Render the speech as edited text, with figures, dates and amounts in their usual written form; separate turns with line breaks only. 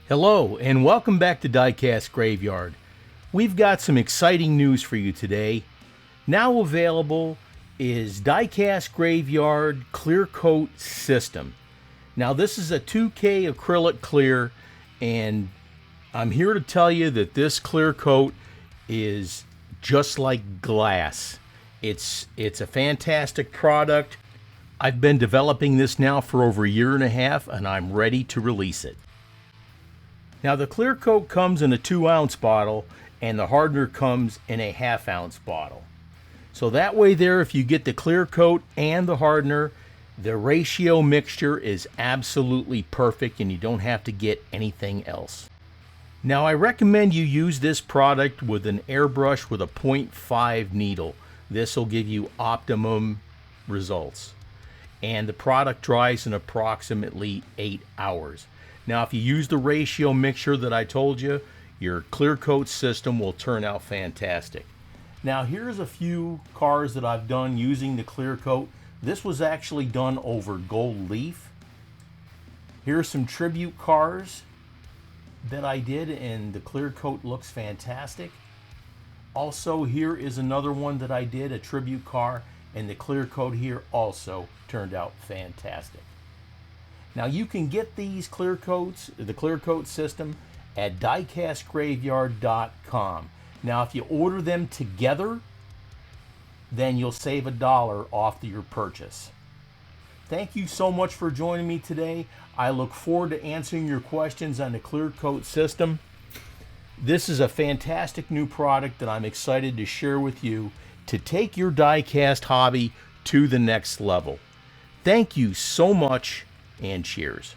Hello, and welcome back to Diecast Graveyard. We've got some exciting news for you today. Now available is Diecast Graveyard Clear Coat System. Now this is a 2K acrylic clear, and I'm here to tell you that this clear coat is just like glass. It's a fantastic product. I've been developing this now for over a year and a half, and I'm ready to release it. Now the clear coat comes in a 2-ounce bottle and the hardener comes in a 1/2-ounce bottle. So that way there, if you get the clear coat and the hardener, the ratio mixture is absolutely perfect and you don't have to get anything else. Now I recommend you use this product with an airbrush with a 0.5 needle. This will give you optimum results. And the product dries in approximately 8 hours. Now, if you use the ratio mixture that I told you, your clear coat system will turn out fantastic. Now, here's a few cars that I've done using the clear coat. This was actually done over gold leaf. Here's some tribute cars that I did, and the clear coat looks fantastic. Also, here is another one that I did, a tribute car, and the clear coat here also turned out fantastic. Now you can get these clear coats, the clear coat system, at diecastgraveyard.com. Now if you order them together, then you'll save $1 off your purchase. Thank you so much for joining me today. I look forward to answering your questions on the clear coat system. This is a fantastic new product that I'm excited to share with you to take your diecast hobby to the next level. Thank you so much, and cheers.